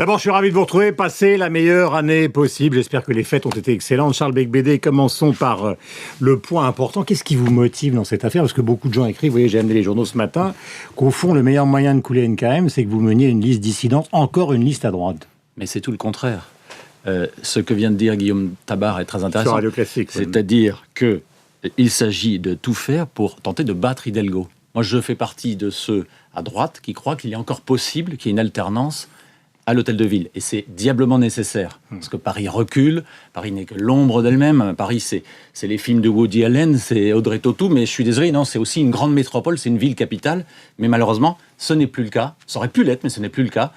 D'abord, je suis ravi de vous retrouver. Passez la meilleure année possible. J'espère que les fêtes ont été excellentes. Charles Beigbeder, commençons par le point important. Qu'est-ce qui vous motive dans cette affaire? Parce que beaucoup de gens écrivent, vous voyez, j'ai amené les journaux ce matin, qu'au fond, le meilleur moyen de couler NKM, c'est que vous meniez une liste dissidente, encore une liste à droite. Mais c'est tout le contraire. Ce que vient de dire Guillaume Tabar est très intéressant. Sur Radio Classique. C'est-à-dire qu'il s'agit de tout faire pour tenter de battre Hidalgo. Moi, je fais partie de ceux à droite qui croient qu'il est encore possible qu'il y ait une alternance à l'Hôtel de Ville. Et c'est diablement nécessaire. Parce que Paris recule, Paris n'est que l'ombre d'elle-même. Paris, c'est les films de Woody Allen, c'est Audrey Tautou, mais je suis désolé, non, c'est aussi une grande métropole, c'est une ville capitale. Mais malheureusement, ce n'est plus le cas. Ça aurait pu l'être, mais ce n'est plus le cas.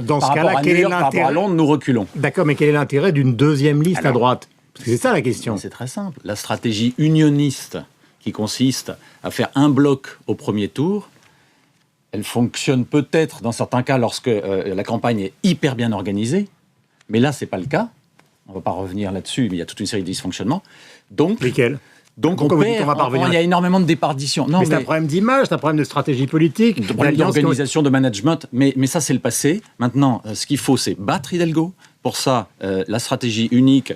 Dans ce cas-là, quel est l'intérêt? Par rapport à Londres, nous reculons. D'accord, mais quel est l'intérêt d'une deuxième liste à droite? Parce que c'est ça la question. C'est très simple. La stratégie unioniste qui consiste à faire un bloc au premier tour, elle fonctionne peut-être dans certains cas lorsque la campagne est hyper bien organisée, mais là, ce n'est pas le cas. On ne va pas revenir là-dessus, mais il y a toute une série de dysfonctionnements. Donc, lesquels? Donc, il y a énormément de déperditions. Non, mais c'est un problème d'image, c'est un problème de stratégie politique, de problème d'organisation, de management, mais ça, c'est le passé. Maintenant, ce qu'il faut, c'est battre Hidalgo. Pour ça, la stratégie unique,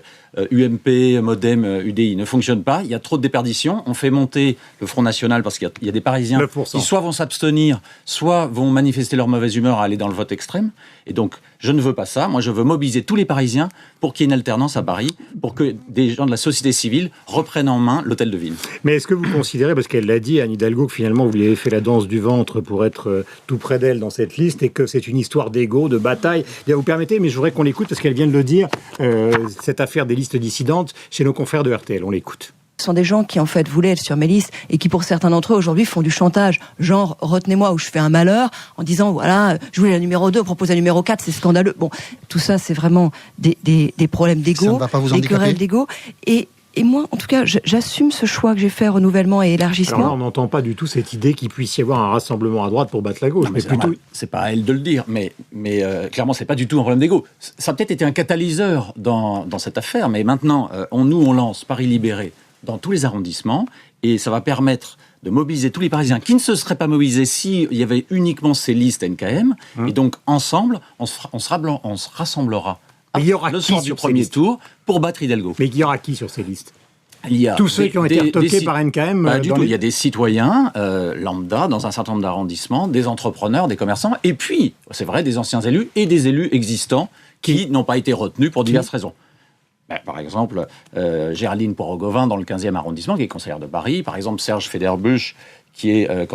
UMP, Modem, UDI, ne fonctionne pas. Il y a trop de déperditions. On fait monter le Front National parce qu'il y a des Parisiens 9%. Qui soit vont s'abstenir, soit vont manifester leur mauvaise humeur à aller dans le vote extrême. Et donc, je ne veux pas ça. Moi, je veux mobiliser tous les Parisiens pour qu'il y ait une alternance à Paris, pour que des gens de la société civile reprennent en main l'Hôtel de Ville. Mais est-ce que vous considérez, parce qu'elle l'a dit, Anne Hidalgo, que finalement, vous lui avez fait la danse du ventre pour être tout près d'elle dans cette liste, et que c'est une histoire d'ego, de bataille. Vous permettez, mais je voudrais qu'on l'écoute, parce qu'elle vient de le dire, cette affaire des listes dissidentes chez nos confrères de RTL. On l'écoute. Ce sont des gens qui, en fait, voulaient être sur mes listes et qui, pour certains d'entre eux, aujourd'hui, font du chantage. Genre, retenez-moi ou je fais un malheur en disant, voilà, je voulais la numéro 2, propose la numéro 4, c'est scandaleux. Bon, tout ça, c'est vraiment des problèmes d'ego, des querelles d'ego. Et moi, en tout cas, j'assume ce choix que j'ai fait, renouvellement et élargissement. Alors là, on n'entend pas du tout cette idée qu'il puisse y avoir un rassemblement à droite pour battre la gauche. Non, mais c'est pas à elle de le dire, mais clairement, c'est pas du tout un problème d'ego. Ça a peut-être été un catalyseur dans cette affaire, mais maintenant, on lance Paris Libéré dans tous les arrondissements, et ça va permettre de mobiliser tous les Parisiens qui ne se seraient pas mobilisés s'il y avait uniquement ces listes NKM, et donc, ensemble, on se rassemblera. Il y aura le soir du premier tour pour battre Hidalgo. Mais il y aura qui sur ces listes? Il y a tous ceux qui ont été retoqués par NKM. Il y a des citoyens lambda dans un certain nombre d'arrondissements, des entrepreneurs, des commerçants, et puis, c'est vrai, des anciens élus et des élus existants qui n'ont pas été retenus pour diverses raisons. Par exemple, Géraldine Porogovin dans le 15e arrondissement, qui est conseillère de Paris. Par exemple, Serge Federbusch, qui est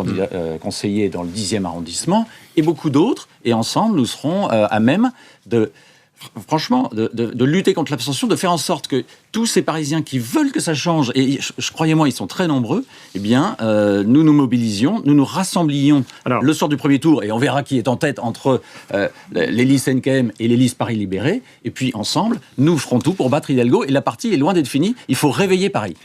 conseiller dans le 10e arrondissement, et beaucoup d'autres. Et ensemble, nous serons à même de lutter contre l'abstention, de faire en sorte que tous ces Parisiens qui veulent que ça change, et croyez-moi, ils sont très nombreux, eh bien, nous nous mobilisions, nous nous rassemblions le soir du premier tour, et on verra qui est en tête entre les listes NKM et les listes Paris Libéré, et puis ensemble, nous ferons tout pour battre Hidalgo, et la partie est loin d'être finie, il faut réveiller Paris.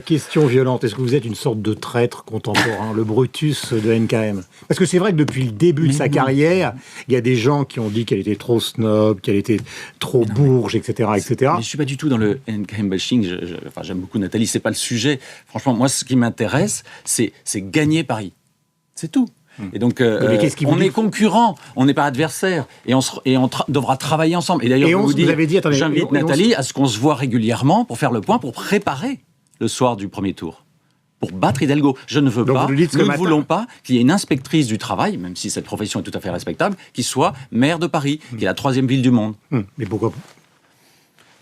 Question violente, est-ce que vous êtes une sorte de traître contemporain, le Brutus de NKM? Parce que c'est vrai que depuis le début de sa carrière, il y a des gens qui ont dit qu'elle était trop snob, qu'elle était trop bourge, etc. etc. Mais je ne suis pas du tout dans le NKM bashing, j'aime beaucoup Nathalie, c'est pas le sujet. Franchement, moi, ce qui m'intéresse, c'est gagner Paris. C'est tout. Et donc, on est concurrents, on n'est pas adversaires, et on devra travailler ensemble. Et d'ailleurs, j'invite Nathalie à ce qu'on se voit régulièrement pour faire le point, pour préparer le soir du premier tour. Pour battre Hidalgo. Je ne veux pas, nous ne voulons pas qu'il y ait une inspectrice du travail, même si cette profession est tout à fait respectable, qui soit maire de Paris, qui est la 3e ville du monde. Mais pourquoi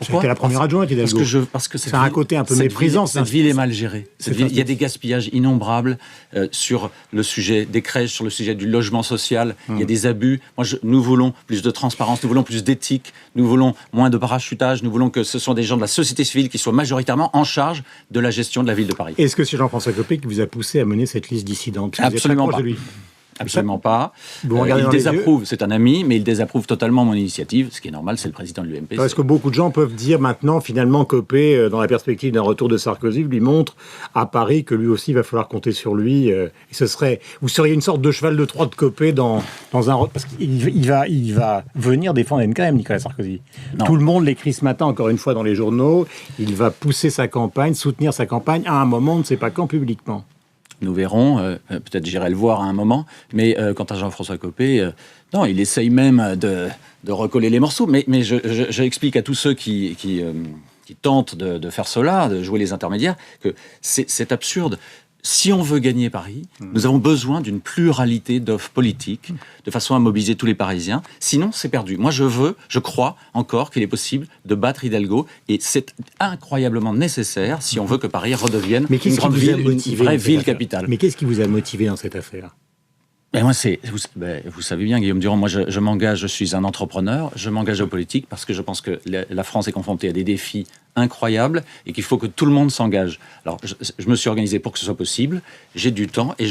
C'était la première adjointe, Hidalgo. Parce que c'est un côté un peu méprisant. Cette ville est mal gérée. Il y a des gaspillages innombrables sur le sujet des crèches, sur le sujet du logement social. Il y a des abus. Nous voulons plus de transparence, nous voulons plus d'éthique, nous voulons moins de parachutage, nous voulons que ce sont des gens de la société civile qui soient majoritairement en charge de la gestion de la ville de Paris. Est-ce que c'est Jean-François Copé qui vous a poussé à mener cette liste dissidente? Absolument pas. Absolument pas. Il désapprouve, c'est un ami, mais il désapprouve totalement mon initiative. Ce qui est normal, c'est le président de l'UMP. Parce que beaucoup de gens peuvent dire maintenant, finalement, Copé, dans la perspective d'un retour de Sarkozy, lui montre à Paris que lui aussi, il va falloir compter sur lui. Et vous seriez une sorte de cheval de Troie de Copé dans un... Parce qu'il va venir défendre NKM, Nicolas Sarkozy. Non. Tout le monde l'écrit ce matin, encore une fois, dans les journaux. Il va pousser sa campagne, soutenir sa campagne à un moment, on ne sait pas quand, publiquement. Nous verrons, peut-être j'irai le voir à un moment, mais quant à Jean-François Copé, non, il essaye même de recoller les morceaux, mais j'explique à tous ceux qui tentent de faire cela, de jouer les intermédiaires, que c'est absurde. Si on veut gagner Paris, nous avons besoin d'une pluralité d'offres politiques, de façon à mobiliser tous les Parisiens. Sinon, c'est perdu. Moi, je crois encore qu'il est possible de battre Hidalgo, et c'est incroyablement nécessaire si on veut que Paris redevienne une grande ville, une vraie ville capitale. Mais qu'est-ce qui vous a motivé dans cette affaire ? Ben moi, vous savez bien, Guillaume Durand, moi je m'engage, je suis un entrepreneur, je m'engage aux politiques parce que je pense que la France est confrontée à des défis incroyables et qu'il faut que tout le monde s'engage. Alors, je me suis organisé pour que ce soit possible, j'ai du temps et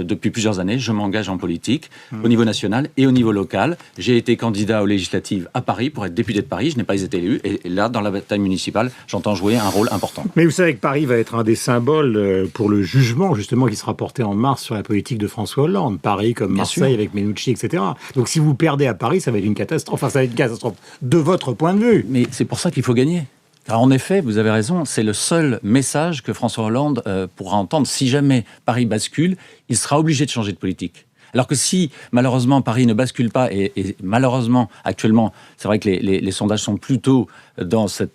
depuis plusieurs années, je m'engage en politique au niveau national et au niveau local. J'ai été candidat aux législatives à Paris pour être député de Paris, je n'ai pas été élu, et là, dans la bataille municipale, j'entends jouer un rôle important. Mais vous savez que Paris va être un des symboles pour le jugement, justement, qui sera porté en mars sur la politique de François Hollande. Paris comme Marseille avec Menucci, etc. Donc si vous perdez à Paris, ça va être une catastrophe. Enfin, ça va être une catastrophe de votre point de vue. Mais c'est pour ça qu'il faut gagner. Car en effet, vous avez raison, c'est le seul message que François Hollande pourra entendre. Si jamais Paris bascule, il sera obligé de changer de politique. Alors que si, malheureusement, Paris ne bascule pas, et malheureusement, actuellement, c'est vrai que les sondages sont plutôt dans ce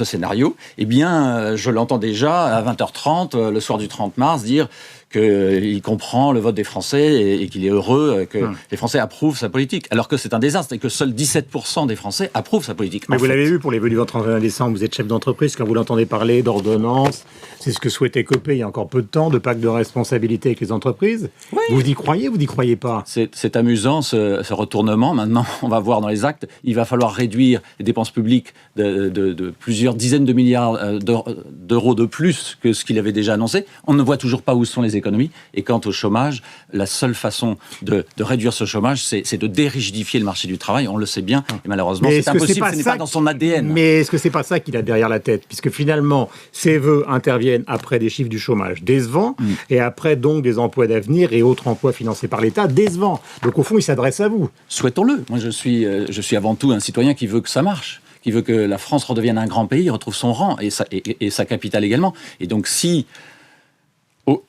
scénario, eh bien, je l'entends déjà à 20h30, le soir du 30 mars, dire qu'il comprend le vote des Français et qu'il est heureux que les Français approuvent sa politique. Alors que c'est un désastre et que seuls 17% des Français approuvent sa politique. Mais vous l'avez vu pour les venues du 31 décembre, vous êtes chef d'entreprise, quand vous l'entendez parler d'ordonnance, c'est ce que souhaitait Copé il y a encore peu de temps, de pacte de responsabilité avec les entreprises. Oui. Vous y croyez, vous n'y croyez pas ? C'est amusant ce retournement. Maintenant, on va voir dans les actes, il va falloir réduire les dépenses publiques de plusieurs dizaines de milliards d'euros de plus que ce qu'il avait déjà annoncé. On ne voit toujours pas où sont les économies. Et quant au chômage, la seule façon de réduire ce chômage, c'est de dérigidifier le marché du travail. On le sait bien. Et malheureusement, c'est impossible. Ce n'est pas dans son ADN. Mais est-ce que c'est pas ça qu'il a derrière la tête ? Puisque finalement, ses vœux interviennent après des chiffres du chômage décevants et après donc des emplois d'avenir et autres emplois financés par l'État décevants. Donc au fond, il s'adresse à vous. Souhaitons-le. Moi, je suis avant tout un citoyen qui veut que ça marche, qui veut que la France redevienne un grand pays, retrouve son rang et sa capitale également. Et donc si...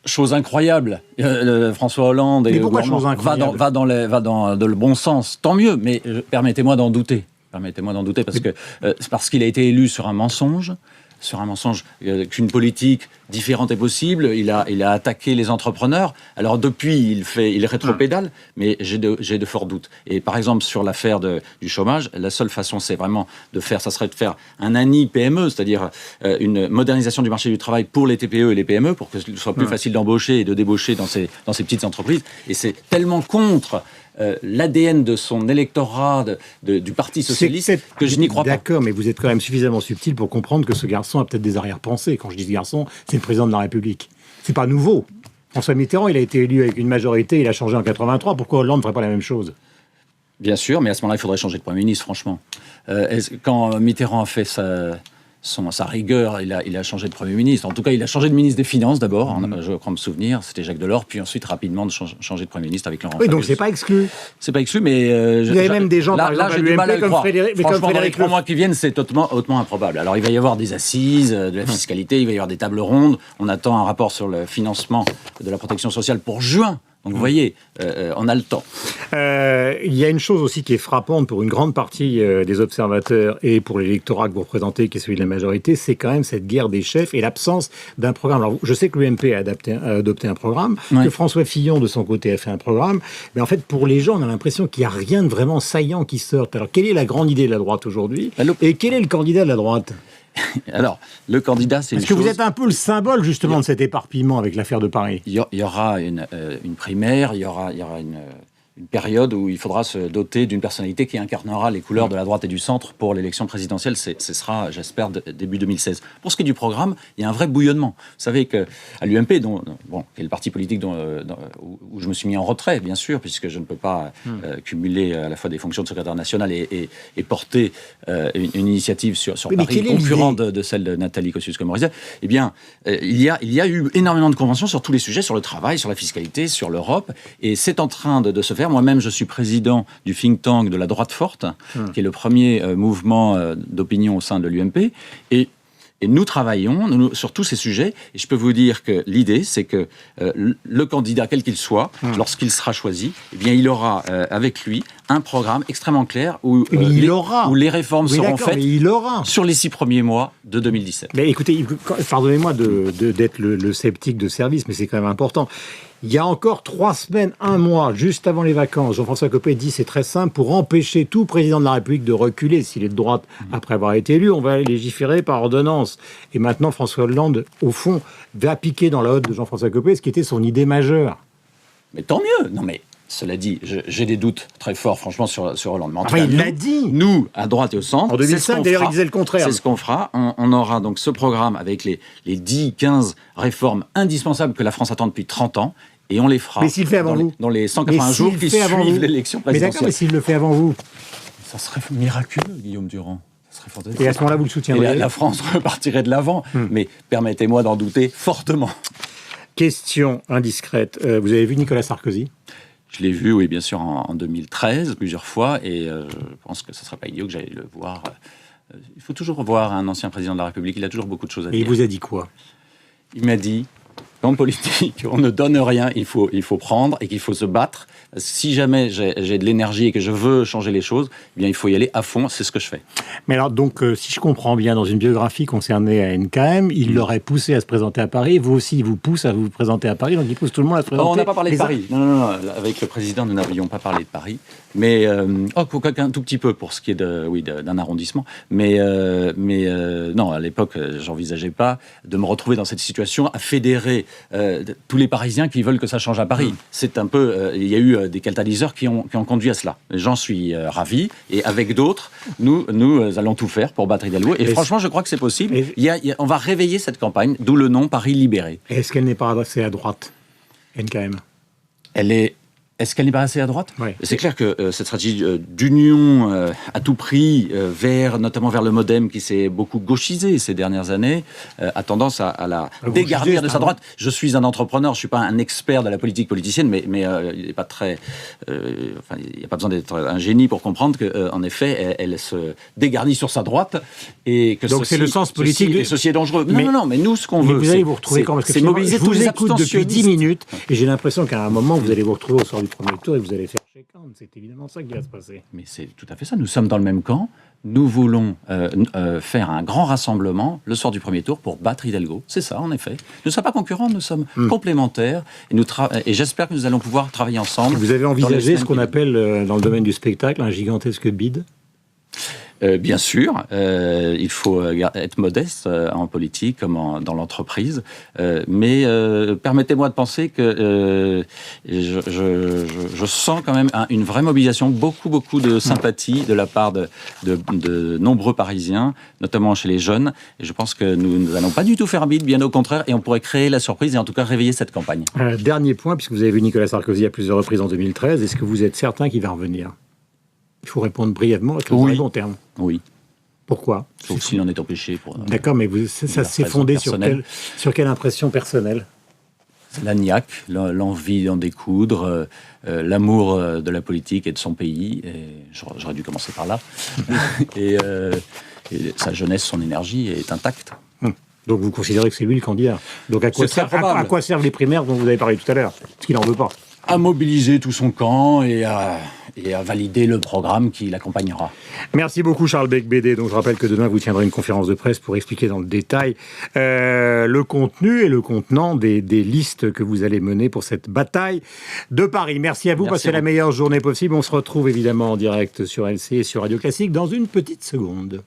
chose incroyable, François Hollande et le gouvernement va dans le bon sens, tant mieux, mais permettez-moi d'en douter. Parce qu'il a été élu sur un mensonge, qu'une politique différente est possible. Il a attaqué les entrepreneurs. Alors depuis, il rétropédale, mais j'ai de forts doutes. Et par exemple, sur l'affaire du chômage, la seule façon, ça serait de faire un ANI PME, c'est-à-dire une modernisation du marché du travail pour les TPE et les PME, pour que ce soit plus facile d'embaucher et de débaucher dans ces petites entreprises. Et c'est tellement contre l'ADN de son électorat du Parti socialiste que je n'y crois pas. D'accord, mais vous êtes quand même suffisamment subtil pour comprendre que ce garçon a peut-être des arrière-pensées. Quand je dis ce garçon, c'est le président de la République. C'est pas nouveau. François Mitterrand, il a été élu avec une majorité, il a changé en 83. Pourquoi Hollande ne ferait pas la même chose ? Bien sûr, mais à ce moment-là, il faudrait changer de Premier ministre, franchement. Quand Mitterrand a fait sa rigueur, il a changé de Premier ministre. En tout cas, il a changé de ministre des Finances d'abord, je crois me souvenir, c'était Jacques Delors, puis ensuite rapidement de changer de Premier ministre avec Laurent Fabius. Oui, donc c'est pas exclu. C'est pas exclu, mais... il y a même des gens, par exemple, j'ai du mal à le croire. Franchement, dans les 3 mois qui viennent, c'est hautement improbable. Alors, il va y avoir des assises de la fiscalité, il va y avoir des tables rondes. On attend un rapport sur le financement de la protection sociale pour juin. Donc vous voyez, on a le temps. Il y a une chose aussi qui est frappante pour une grande partie des observateurs et pour l'électorat que vous représentez, qui est celui de la majorité, c'est quand même cette guerre des chefs et l'absence d'un programme. Alors je sais que l'UMP a adopté un programme, que François Fillon de son côté a fait un programme, mais en fait pour les gens on a l'impression qu'il n'y a rien de vraiment saillant qui sorte. Alors quelle est la grande idée de la droite aujourd'hui et quel est le candidat de la droite ? Alors, le candidat, c'est Parce que vous êtes un peu le symbole, justement, de cet éparpillement avec l'affaire de Paris. Il y aura une primaire, il y aura une période où il faudra se doter d'une personnalité qui incarnera les couleurs de la droite et du centre pour l'élection présidentielle. Ce sera, j'espère, début 2016. Pour ce qui est du programme, il y a un vrai bouillonnement. Vous savez qu'à l'UMP, qui est le parti politique où je me suis mis en retrait, bien sûr, puisque je ne peux pas cumuler à la fois des fonctions de secrétaire national et porter une initiative sur Paris, concurrente de celle de Nathalie Kosciusko-Morizet, eh bien, il y a eu énormément de conventions sur tous les sujets, sur le travail, sur la fiscalité, sur l'Europe, et c'est en train de se faire. Moi-même, je suis président du think tank de la droite forte, qui est le premier mouvement d'opinion au sein de l'UMP. Et Et nous travaillons sur tous ces sujets. Et je peux vous dire que l'idée, c'est que le candidat, quel qu'il soit, lorsqu'il sera choisi, eh bien, il aura avec lui un programme extrêmement clair où les réformes seront faites sur les 6 premiers mois de 2017. Mais écoutez, pardonnez-moi d'être le sceptique de service, mais c'est quand même important. Il y a encore 3 semaines, 1 mois, juste avant les vacances, Jean-François Copé dit c'est très simple, pour empêcher tout président de la République de reculer, s'il est de droite après avoir été élu, on va légiférer par ordonnance. Et maintenant, François Hollande, au fond, va piquer dans la hotte de Jean-François Copé, ce qui était son idée majeure. Mais tant mieux. Non mais, cela dit, j'ai des doutes très forts, franchement, sur Hollande. Mais en tout cas, il l'a dit. Nous, à droite et au centre, en 2005, d'ailleurs, il disait le contraire. C'est ce qu'on fera. On aura donc ce programme avec les 10-15 réformes indispensables que la France attend depuis 30 ans. Et on les fera. Mais s'il le fait avant vous. Dans les 180 jours qui suivent l'élection présidentielle. Mais d'accord, mais s'il le fait avant vous. Ça serait miraculeux, Guillaume Durand. Ça serait fantastique. Et à ce moment-là, vous le soutiendrez. Et la France repartirait de l'avant. Mais permettez-moi d'en douter fortement. Question indiscrète. Vous avez vu Nicolas Sarkozy ? Je l'ai vu, oui, bien sûr, en 2013, plusieurs fois. Et je pense que ce ne serait pas idiot que j'aille le voir. Il faut toujours voir un ancien président de la République. Il a toujours beaucoup de choses à dire. Et il vous a dit quoi ? Il m'a dit... En politique, on ne donne rien, il faut prendre et qu'il faut se battre. Si jamais j'ai de l'énergie et que je veux changer les choses, eh bien il faut y aller à fond, c'est ce que je fais. Mais alors donc, si je comprends bien, dans une biographie concernée à NKM, il l'aurait poussé à se présenter à Paris, vous aussi il vous pousse à vous présenter à Paris, donc il pousse tout le monde à se présenter. On n'a pas parlé de Paris. Non, avec le président, nous n'avions pas parlé de Paris. Mais un tout petit peu pour ce qui est d'un arrondissement. Mais non, à l'époque, j'envisageais pas de me retrouver dans cette situation à fédérer tous les Parisiens qui veulent que ça change à Paris. C'est un peu, il y a eu des catalyseurs qui ont conduit à cela. J'en suis ravi. Et avec d'autres, nous allons tout faire pour battre Hidalgo. Et franchement, je crois que c'est possible. On va réveiller cette campagne, d'où le nom Paris libéré. Est-ce qu'elle n'est pas assez à droite, NKM ? Est-ce qu'elle n'est pas assez à droite ? Oui. C'est clair que cette stratégie d'union à tout prix, notamment vers le MoDem qui s'est beaucoup gauchisé ces dernières années, a tendance à la dégarnir de sa droite. Je suis un entrepreneur, je ne suis pas un expert de la politique politicienne, mais il n'est pas très... il n'y a pas besoin d'être un génie pour comprendre qu'en effet, elle se dégarnit sur sa droite. Et que donc c'est le sens politique. Et ceci est dangereux. Non, mais nous, ce qu'on veut, vous allez vous retrouver quand même, parce que mobiliser tous les écoute depuis 10 minutes, et j'ai l'impression qu'à un moment, vous allez vous retrouver au soir du premier tour et vous allez faire chacun. C'est évidemment ça qui va se passer. Mais c'est tout à fait ça. Nous sommes dans le même camp. Nous voulons faire un grand rassemblement le soir du premier tour pour battre Hidalgo. C'est ça, en effet. Nous ne sommes pas concurrents, nous sommes complémentaires. Et j'espère que nous allons pouvoir travailler ensemble. Vous avez envisagé ce qu'on appelle, dans le domaine du spectacle, un gigantesque bid ? Bien sûr, il faut être modeste en politique comme dans l'entreprise, mais permettez-moi de penser que je sens quand même une vraie mobilisation, beaucoup de sympathie de la part de nombreux Parisiens, notamment chez les jeunes, et je pense que nous n'allons pas du tout faire un bid, bien au contraire, et on pourrait créer la surprise et en tout cas réveiller cette campagne. Dernier point, puisque vous avez vu Nicolas Sarkozy à plusieurs reprises en 2013, est-ce que vous êtes certain qu'il va revenir ? Il faut répondre brièvement avec le bon terme. Oui. Pourquoi ? Sauf s'il en est empêché. D'accord, mais ça s'est fondé sur quelle impression personnelle ? La niaque, l'envie d'en découdre, l'amour de la politique et de son pays. Et j'aurais dû commencer par là. et sa jeunesse, son énergie est intacte. Donc vous considérez que c'est lui le candidat. Donc à quoi servent les primaires dont vous avez parlé tout à l'heure ? Parce qu'il n'en veut pas. À mobiliser tout son camp et à valider le programme qui l'accompagnera. Merci beaucoup Charles Becbédé. Donc je rappelle que demain vous tiendrez une conférence de presse pour expliquer dans le détail le contenu et le contenant des listes que vous allez mener pour cette bataille de Paris. Merci à vous, passez la meilleure journée possible. On se retrouve évidemment en direct sur LCI et sur Radio Classique dans une petite seconde.